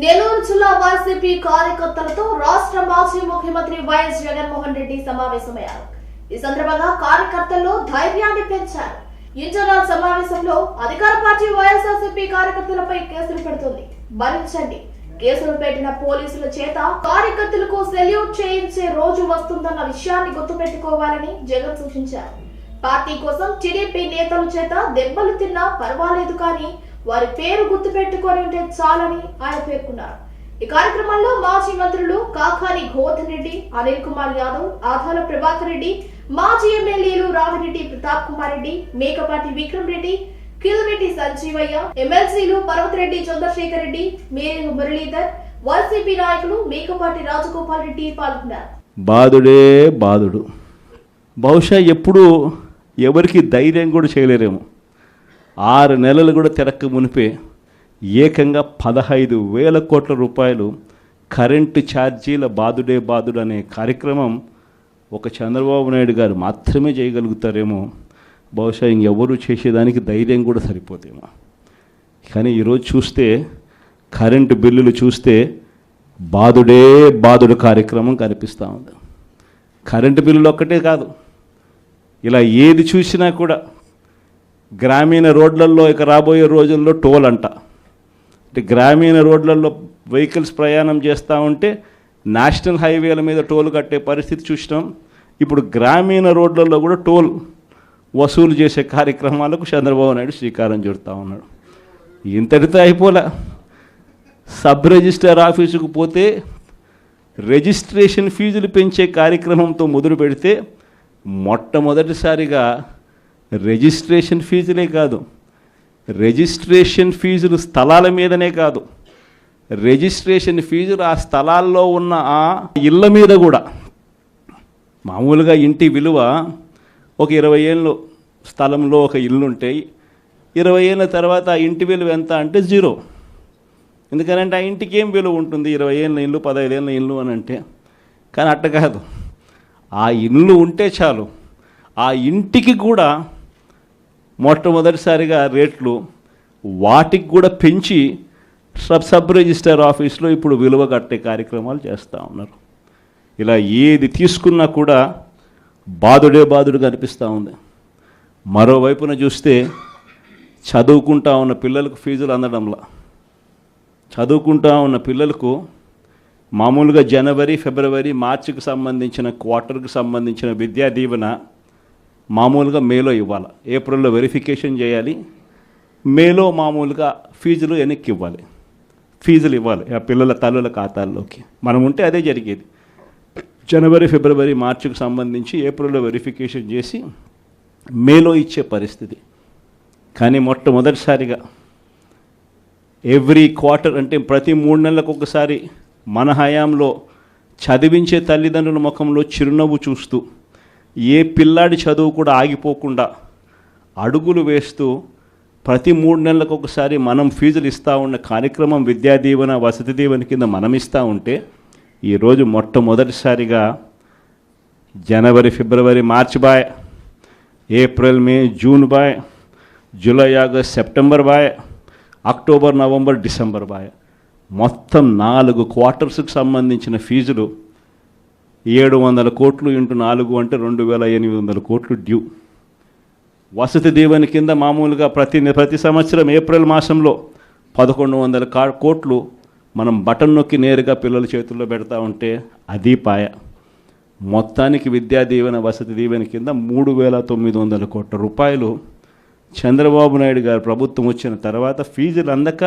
నెల్లూరు జిల్లా వైసీపీ కార్యకర్తలతో రాష్ట్ర మాజీ ముఖ్యమంత్రి వైఎస్ జగన్మోహన్ రెడ్డి సమావేశమయ్యారు. ఈ సందర్భంగా కార్యకర్తల్లో ధైర్యాన్ని పెంచారు. ఇంటర్నల్ సమావేశంలో అధికార పార్టీ వైఎస్ఆర్సీపీ కార్యకర్తలపై కేసులు పెడుతుంది, భరించండి. కేసులు పెట్టిన పోలీసుల చేత కార్యకర్తలకు సెల్యూట్ చేయించే రోజు వస్తుందన్న విషయాన్ని గుర్తుపెట్టుకోవాలని జగన్ సూచించారు. పార్టీ కోసం టీడీపీ నేతల చేత దెబ్బలు తిన్నా పర్వాలేదు, కానీ వారి పేరు గుర్తు పెట్టుకొని ఉంటే చాలని ఆయన పేర్కొన్నారు. ఈ కార్యక్రమంలో మాజీ మంత్రులు కాకాని గోవర్ధన్ రెడ్డి, అనిల్ కుమార్ యాదవ్, ఆధాల ప్రభాకర్ రెడ్డి, మాజీ ఎమ్మెల్యేలు రామిరెడ్డి ప్రతాప్ కుమార్ రెడ్డి, మేకపాటి విక్రమ్ రెడ్డి, కిల్వెట్టి సంజీవయ్య, ఎమ్మెల్సీలు పర్వతరెడ్డి చంద్రశేఖర్ రెడ్డి, మేరేను మురళీధర్, వైసీపీ నాయకులు మేకపాటి రాజగోపాల్ రెడ్డి పాల్గొన్నారు. బాధుడే బాధుడు, బహుశా ఎప్పుడు ఎవరికి ధైర్యం కూడా చేయలేరేమో. 6 నెలలు కూడా తిరక్క మునిపే ఏకంగా 15,000 కోట్ల రూపాయలు కరెంటు ఛార్జీల బాధుడే బాధుడు అనే కార్యక్రమం ఒక చంద్రబాబు నాయుడు గారు మాత్రమే చేయగలుగుతారేమో. బహుశా ఇంకెవరు చేసేదానికి ధైర్యం కూడా సరిపోతేమో. కానీ ఈరోజు చూస్తే కరెంటు బిల్లులు చూస్తే బాధుడే బాధుడు కార్యక్రమం కనిపిస్తూ ఉంది. కరెంటు బిల్లులు ఒక్కటే కాదు, ఇలా ఏది చూసినా కూడా గ్రామీణ రోడ్లలో ఇక రాబోయే రోజుల్లో టోల్ అంట. అంటే గ్రామీణ రోడ్లలో వెహికల్స్ ప్రయాణం చేస్తూ ఉంటే నేషనల్ హైవేల మీద టోల్ కట్టే పరిస్థితి చూసినాం. ఇప్పుడు గ్రామీణ రోడ్లలో కూడా టోల్ వసూలు చేసే కార్యక్రమాలకు చంద్రబాబు నాయుడు శ్రీకారం చుడతా ఉన్నాడు. ఇంతటితో అయిపోలే, సబ్ రిజిస్టర్ ఆఫీసుకు పోతే రిజిస్ట్రేషన్ ఫీజులు పెంచే కార్యక్రమంతో మొదలు పెడితే మొట్టమొదటిసారిగా రిజిస్ట్రేషన్ ఫీజులే కాదు, రిజిస్ట్రేషన్ ఫీజులు స్థలాల మీదనే కాదు, రిజిస్ట్రేషన్ ఫీజులు ఆ స్థలాల్లో ఉన్న ఆ ఇళ్ళ మీద కూడా. మామూలుగా ఇంటి విలువ ఒక 20 ఏళ్ళు స్థలంలో ఒక ఇల్లు ఉంటాయి, 20 ఏళ్ళ తర్వాత ఆ ఇంటి విలువ ఎంత అంటే 0. ఎందుకనంటే ఆ ఇంటికి ఏం విలువ ఉంటుంది? 20 ఏళ్ళ ఇల్లు, 15 ఏళ్ళ ఇల్లు అని అంటే. కానీ అట్ట కాదు, ఆ ఇల్లు ఉంటే చాలు, ఆ ఇంటికి కూడా మొట్టమొదటిసారిగా రేట్లు వాటికి కూడా పెంచి సబ్ రిజిస్టర్ ఆఫీస్లో ఇప్పుడు విలువ కట్టే కార్యక్రమాలు చేస్తూ ఉన్నారు. ఇలా ఏది తీసుకున్నా కూడా బాధుడే బాధుడు కనిపిస్తూ ఉంది. మరోవైపున చూస్తే చదువుకుంటా ఉన్న పిల్లలకు ఫీజులు అందడంలా, చదువుకుంటా ఉన్న పిల్లలకు మామూలుగా జనవరి, ఫిబ్రవరి, మార్చికి సంబంధించిన క్వార్టర్కి సంబంధించిన విద్యా దీవెన మామూలుగా మేలో ఇవ్వాలి, ఏప్రిల్లో వెరిఫికేషన్ చేయాలి, మేలో మామూలుగా ఫీజులు వెనక్కి ఇవ్వాలి, ఫీజులు ఇవ్వాలి ఆ పిల్లల తల్లుల ఖాతాల్లోకి. మనం ఉంటే అదే జరిగేది. జనవరి, ఫిబ్రవరి, మార్చికి సంబంధించి ఏప్రిల్లో వెరిఫికేషన్ చేసి మేలో ఇచ్చే పరిస్థితి. కానీ మొట్టమొదటిసారిగా ఎవ్రీ క్వార్టర్, అంటే ప్రతి 3 నెలలకు ఒకసారి మన హయాంలో చదివించే తల్లిదండ్రుల ముఖంలో చిరునవ్వు చూస్తూ, ఏ పిల్లాడి చదువు కూడా ఆగిపోకుండా అడుగులు వేస్తూ ప్రతి 3 నెలలకు ఒకసారి మనం ఫీజులు ఇస్తూ ఉన్న కార్యక్రమం విద్యా దీవెన, వసతి దీవెన కింద మనం ఇస్తూ ఉంటే, ఈరోజు మొట్టమొదటిసారిగా జనవరి, ఫిబ్రవరి, మార్చి by, April, May, June by, July, August, September by, October, November, December by, మొత్తం 4 క్వార్టర్స్కి సంబంధించిన ఫీజులు 700 కోట్లు ఇంటూ 4 అంటే 2,800 కోట్లు డ్యూ. వసతి దీవెన కింద మామూలుగా ప్రతి సంవత్సరం ఏప్రిల్ మాసంలో 1,100 కోట్లు మనం బటన్ నొక్కి నేరుగా పిల్లల చేతుల్లో పెడతా ఉంటే అది పాయ. మొత్తానికి విద్యా దీవెన, వసతి దీవెన కింద 3,900 కోట్ల రూపాయలు చంద్రబాబు నాయుడు గారు ప్రభుత్వం వచ్చిన తర్వాత ఫీజులు అందక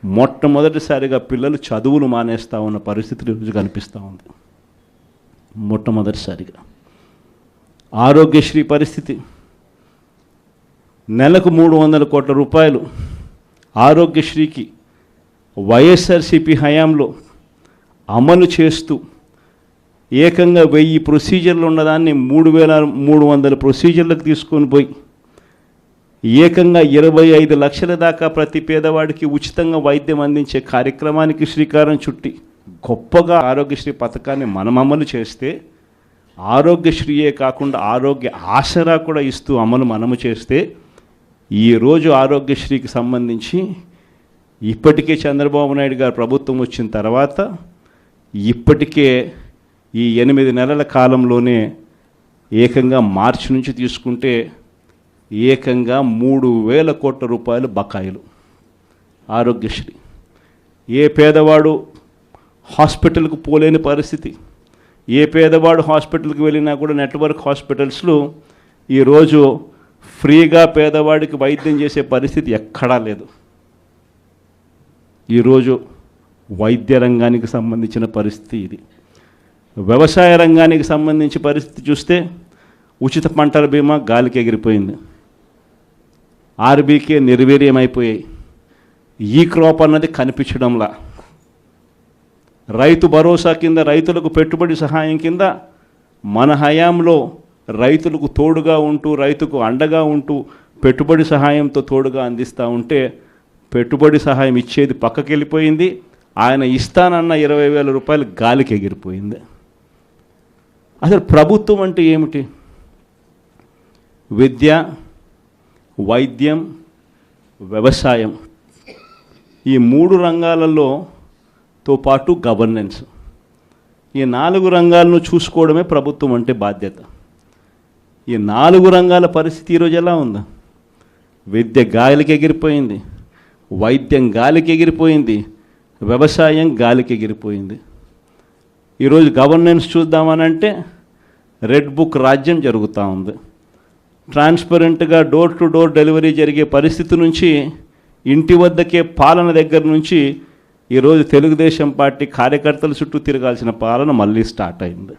మొట్టమొదటిసారిగా పిల్లలు చదువులు మానేస్తూ ఉన్న పరిస్థితి రోజు కనిపిస్తూ ఉంది. మొట్టమొదటిసారిగా ఆరోగ్యశ్రీ పరిస్థితి, నెలకు 300 కోట్ల రూపాయలు ఆరోగ్యశ్రీకి వైఎస్ఆర్సీపీ హయాంలో అమలు చేస్తూ ఏకంగా 1000 ప్రొసీజర్లు ఉన్నదాన్ని 3,300 ప్రొసీజర్లకు తీసుకొని పోయి ఏకంగా 25 లక్షల దాకా ప్రతి పేదవాడికి ఉచితంగా వైద్యం అందించే కార్యక్రమానికి శ్రీకారం చుట్టి గొప్పగా ఆరోగ్యశ్రీ పథకాన్ని మనం అమలు చేస్తే, ఆరోగ్యశ్రీయే కాకుండా ఆరోగ్య ఆసరా కూడా ఇస్తూ మనము చేస్తే, ఈరోజు ఆరోగ్యశ్రీకి సంబంధించి ఇప్పటికే చంద్రబాబు నాయుడు గారు ప్రభుత్వం వచ్చిన తర్వాత ఇప్పటికే ఈ 8 నెలల కాలంలోనే ఏకంగా మార్చి నుంచి తీసుకుంటే ఏకంగా 3,000 కోట్ల రూపాయలు బకాయిలు. ఆరోగ్యశ్రీ ఏ పేదవాడు హాస్పిటల్కు పోలేని పరిస్థితి, ఏ పేదవాడు హాస్పిటల్కి వెళ్ళినా కూడా నెట్వర్క్ హాస్పిటల్స్లో ఈరోజు ఫ్రీగా పేదవాడికి వైద్యం చేసే పరిస్థితి ఎక్కడా లేదు. ఈరోజు వైద్య రంగానికి సంబంధించిన పరిస్థితి ఇది. వ్యవసాయ రంగానికి సంబంధించి పరిస్థితి చూస్తే ఉచిత పంటల బీమా గాలికి ఎగిరిపోయింది, ఆర్బీకే నిర్వీర్యమైపోయాయి, ఈ క్రాప్ అన్నది కనిపించడంలా. రైతు భరోసా కింద రైతులకు పెట్టుబడి సహాయం కింద మన హయాంలో రైతులకు తోడుగా ఉంటూ రైతుకు అండగా ఉంటూ పెట్టుబడి సహాయంతో తోడుగా అందిస్తూ ఉంటే పెట్టుబడి సహాయం ఇచ్చేది పక్కకి వెళ్ళిపోయింది. ఆయన ఇస్తానన్న 20,000 రూపాయలు గాలికి ఎగిరిపోయింది. అసలు ప్రభుత్వం అంటే ఏమిటి? విద్య, వైద్యం, వ్యవసాయం, ఈ 3 రంగాలతో పాటు గవర్నెన్స్, ఈ 4 రంగాలను చూసుకోవడమే ప్రభుత్వం అంటే బాధ్యత. ఈ 4 రంగాల పరిస్థితి ఈరోజు ఎలా ఉందా? విద్య గాలికి ఎగిరిపోయింది, వైద్యం గాలికి ఎగిరిపోయింది, వ్యవసాయం గాలికి ఎగిరిపోయింది. ఈరోజు గవర్నెన్స్ చూద్దామనంటే రెడ్ బుక్ రాజ్యం జరుగుతూ ఉంది. ట్రాన్స్పరెంట్గా డోర్ టు డోర్ డెలివరీ జరిగే పరిస్థితి నుంచి, ఇంటి వద్దకే పాలన దగ్గర నుంచి ఈరోజు తెలుగుదేశం పార్టీ కార్యకర్తల చుట్టూ తిరగాల్సిన పాలన మళ్ళీ స్టార్ట్ అయింది.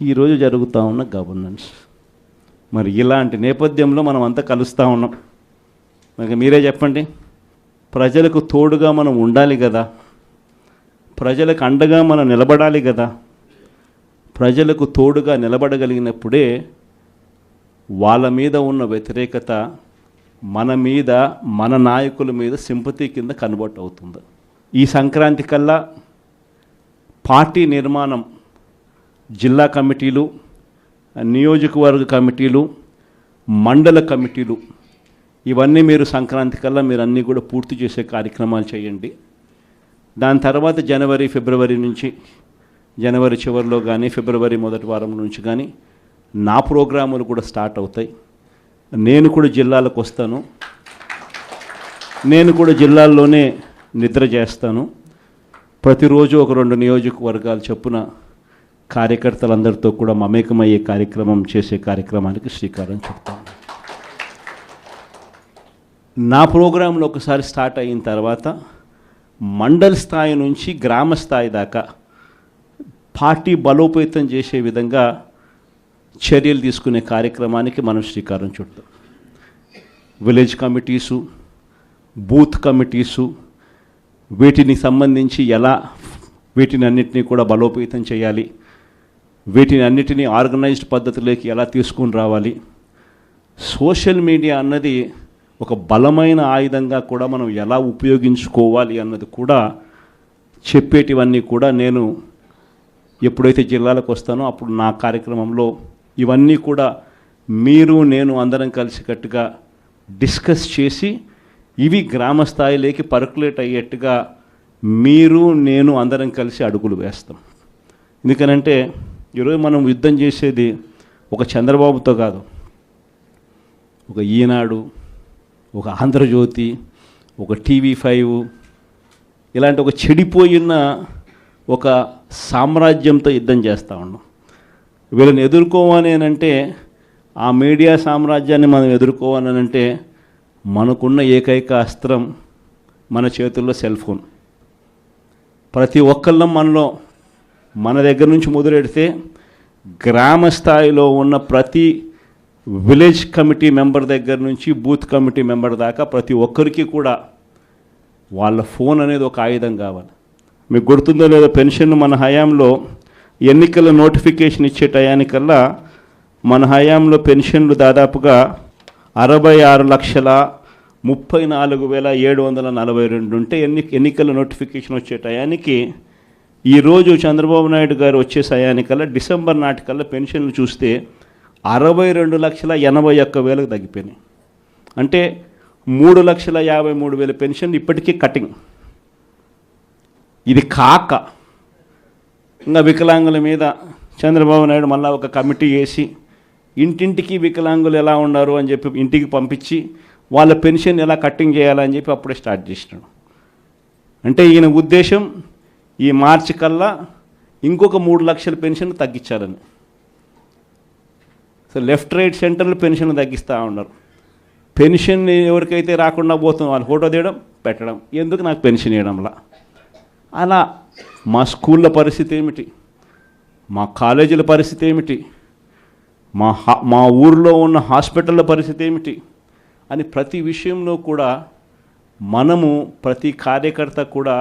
ఈరోజు జరుగుతూ ఉన్న గవర్నెన్స్. మరి ఇలాంటి నేపథ్యంలో మనం అంతా కలుస్తూ ఉన్నాం. మరి మీరే చెప్పండి, ప్రజలకు తోడుగా మనం ఉండాలి కదా, ప్రజలకు అండగా మనం నిలబడాలి కదా. ప్రజలకు తోడుగా నిలబడగలిగినప్పుడే వాళ్ళ మీద ఉన్న వ్యతిరేకత మన మీద, మన నాయకుల మీద సింపతి కింద కన్వర్ట్ అవుతుంది. ఈ సంక్రాంతి కల్లా పార్టీ నిర్మాణం, జిల్లా కమిటీలు, నియోజకవర్గ కమిటీలు, మండల కమిటీలు, ఇవన్నీ మీరు సంక్రాంతి కల్లా మీరు అన్నీ కూడా పూర్తి చేసే కార్యక్రమాలు చేయండి. దాని తర్వాత జనవరి, ఫిబ్రవరి నుంచి, జనవరి చివరిలో కానీ ఫిబ్రవరి మొదటి వారం నుంచి కానీ నా ప్రోగ్రాములు కూడా స్టార్ట్ అవుతాయి. నేను కూడా జిల్లాలకు వస్తాను, నేను కూడా జిల్లాల్లోనే నిద్ర చేస్తాను. ప్రతిరోజు ఒక 2 నియోజకవర్గాలు చొప్పున కార్యకర్తలందరితో కూడా మమేకమయ్యే కార్యక్రమం చేసే కార్యక్రమానికి శ్రీకారం చుడతాను. నా ప్రోగ్రాంలో ఒకసారి స్టార్ట్ అయిన తర్వాత మండల స్థాయి నుంచి గ్రామ స్థాయి దాకా పార్టీ బలోపేతం చేసే విధంగా చర్యలు తీసుకునే కార్యక్రమానికి మనం శ్రీకారం చుడతాం. విలేజ్ కమిటీసు, బూత్ కమిటీసు, వీటిని సంబంధించి ఎలా వీటిని అన్నిటినీ కూడా బలోపేతం చేయాలి, వీటిని అన్నిటినీ ఆర్గనైజ్డ్ పద్ధతిలోకి ఎలా తీసుకుని రావాలి. సోషల్ మీడియా అన్నది ఒక బలమైన ఆయుధంగా కూడా మనం ఎలా ఉపయోగించుకోవాలి అన్నది కూడా చెప్పేటివన్నీ కూడా నేను ఎప్పుడైతే జిల్లాలకు వస్తానో అప్పుడు నా కార్యక్రమంలో ఇవన్నీ కూడా మీరు నేను అందరం కలిసికట్టుగా డిస్కస్ చేసి ఇవి గ్రామ స్థాయిలోకి పర్కులేట్ అయ్యేట్టుగా మీరు నేను అందరం కలిసి అడుగులు వేస్తాం. ఎందుకనంటే ఈరోజు మనం యుద్ధం చేసేది ఒక చంద్రబాబుతో కాదు, ఒక ఈనాడు, ఒక ఆంధ్రజ్యోతి, ఒక TV5, ఇలాంటి ఒక చెడిపోయిన ఒక సామ్రాజ్యంతో యుద్ధం చేస్తూ ఉన్నాం. వీళ్ళని ఎదుర్కోవాలి అంటే, ఆ మీడియా సామ్రాజ్యాన్ని మనం ఎదుర్కోవాలి అంటే మనకున్న ఏకైక అస్త్రం మన చేతుల్లో సెల్ ఫోన్. ప్రతి ఒక్కళ్ళం మనలో మన దగ్గర నుంచి మొదలెడితే గ్రామ స్థాయిలో ఉన్న ప్రతి విలేజ్ కమిటీ మెంబర్ దగ్గర నుంచి బూత్ కమిటీ మెంబర్ దాకా ప్రతి ఒక్కరికి కూడా వాళ్ళ ఫోన్ అనేది ఒక ఆయుధం కావాలి. మీకు గుర్తుందో లేదో, పెన్షన్ మన హయాంలో ఎన్నికల నోటిఫికేషన్ ఇచ్చే టయానికల్లా మన హయాంలో పెన్షన్లు దాదాపుగా 66,34,742 ఉంటే ఎన్నికల నోటిఫికేషన్ వచ్చే టయానికి ఈరోజు చంద్రబాబు నాయుడు గారు వచ్చే టయానికల్లా డిసెంబర్ నాటికల్లా పెన్షన్లు చూస్తే 62,81,000 తగ్గిపోయినాయి. అంటే 3,53,000 పెన్షన్ ఇప్పటికీ కటింగ్. ఇది కాక ఇంకా వికలాంగుల మీద చంద్రబాబు నాయుడు మళ్ళీ ఒక కమిటీ వేసి ఇంటింటికి వికలాంగులు ఎలా ఉన్నారు అని చెప్పి ఇంటికి పంపించి వాళ్ళ పెన్షన్ ఎలా కట్టింగ్ చేయాలని చెప్పి అప్పుడే స్టార్ట్ చేసినాడు. అంటే ఈయన ఉద్దేశం ఈ మార్చి కల్లా ఇంకొక 3 లక్షల పెన్షన్ తగ్గించాలని. సో లెఫ్ట్ రైట్ సెంటర్లు పెన్షన్ తగ్గిస్తూ ఉన్నారు. పెన్షన్ ఎవరికైతే రాకుండా పోతుందో వాళ్ళు ఫోటో తీయడం పెట్టడం, ఎందుకు నాకు పెన్షన్ ఇవ్వడంలా. అలా మా స్కూళ్ళ పరిస్థితి ఏమిటి, మా కాలేజీల పరిస్థితి ఏమిటి, మా ఊరిలో ఉన్న హాస్పిటళ్ళ పరిస్థితి ఏమిటి అని ప్రతి విషయంలో కూడా మనము ప్రతి కార్యకర్త కూడా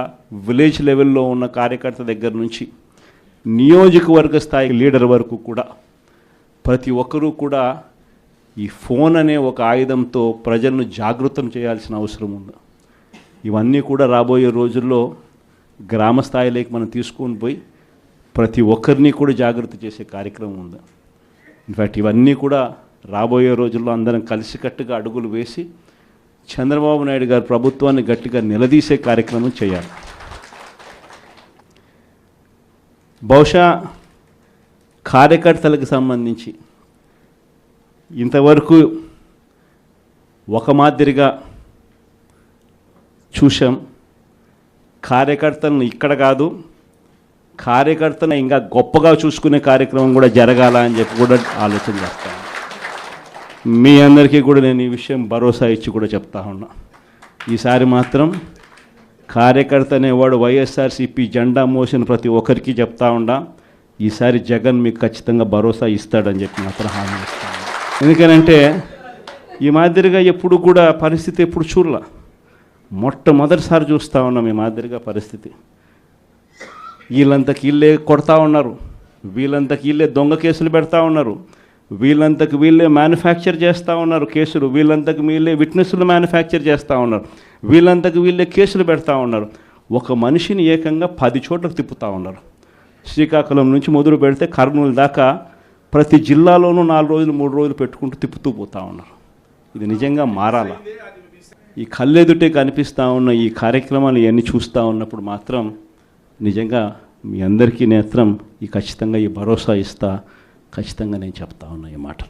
విలేజ్ లెవెల్లో ఉన్న కార్యకర్త దగ్గర నుంచి నియోజకవర్గ స్థాయి లీడర్ వరకు కూడా ప్రతి ఒక్కరూ కూడా ఈ ఫోన్ అనే ఒక ఆయుధంతో ప్రజలను జాగృతం చేయాల్సిన అవసరం ఉంది. ఇవన్నీ కూడా రాబోయే రోజుల్లో గ్రామ స్థాయిలోకి మనం తీసుకొని పోయి ప్రతి ఒక్కరిని కూడా జాగృతి చేసే కార్యక్రమం ఉంది. ఇన్ఫ్యాక్ట్ ఇవన్నీ కూడా రాబోయే రోజుల్లో అందరం కలిసికట్టుగా అడుగులు వేసి చంద్రబాబు నాయుడు గారి ప్రభుత్వాన్ని గట్టిగా నిలదీసే కార్యక్రమం చేయాలి. బహుశా కార్యకర్తలకు సంబంధించి ఇంతవరకు ఒక మాదిరిగా చూసాం. కార్యకర్తలను ఇక్కడ కాదు, కార్యకర్తను ఇంకా గొప్పగా చూసుకునే కార్యక్రమం కూడా జరగాల అని చెప్పి కూడా ఆలోచన చేస్తాను. మీ అందరికీ కూడా నేను ఈ విషయం భరోసా ఇచ్చి కూడా చెప్తా ఉన్నా. ఈసారి మాత్రం కార్యకర్త అనేవాడు వైఎస్ఆర్సీపీ జెండా మోసిన ప్రతి ఒక్కరికి చెప్తా ఉండా, ఈసారి జగన్ మీకు ఖచ్చితంగా భరోసా ఇస్తాడని చెప్పి మాత్రం హామీ ఇస్తాను. ఎందుకనంటే ఈ మాదిరిగా ఎప్పుడు కూడా పరిస్థితి ఎప్పుడు చూడలా, మొట్టమొదటిసారి చూస్తూ ఉన్నాం ఈ మాదిరిగా పరిస్థితి. వీళ్ళంతకు వీళ్ళే కొడతా ఉన్నారు, వీళ్ళంతకు వీళ్ళే దొంగ కేసులు పెడతా ఉన్నారు, వీళ్ళంతకు వీళ్ళే మ్యానుఫ్యాక్చర్ చేస్తూ ఉన్నారు కేసులు, వీళ్ళంతకు వీళ్ళే విట్నెస్లు మ్యానుఫ్యాక్చర్ చేస్తూ ఉన్నారు, వీళ్ళంతకు వీళ్ళే కేసులు పెడతా ఉన్నారు. ఒక మనిషిని ఏకంగా 10 చోట్లకు తిప్పుతూ ఉన్నారు. శ్రీకాకుళం నుంచి మొదలు పెడితే కర్నూలు దాకా ప్రతి జిల్లాలోనూ 4 రోజులు 3 రోజులు పెట్టుకుంటూ తిప్పుతూ పోతూ ఉన్నారు. ఇది నిజంగా మారాలా? ఈ కళ్ళెదుటే కనిపిస్తూ ఉన్న ఈ కార్యక్రమాలు ఇవన్నీ చూస్తూ ఉన్నప్పుడు మాత్రం నిజంగా మీ అందరికీ నేత్రం ఖచ్చితంగా ఈ భరోసా ఇస్తా, ఖచ్చితంగా నేను చెప్తా ఉన్నా ఈ మాట.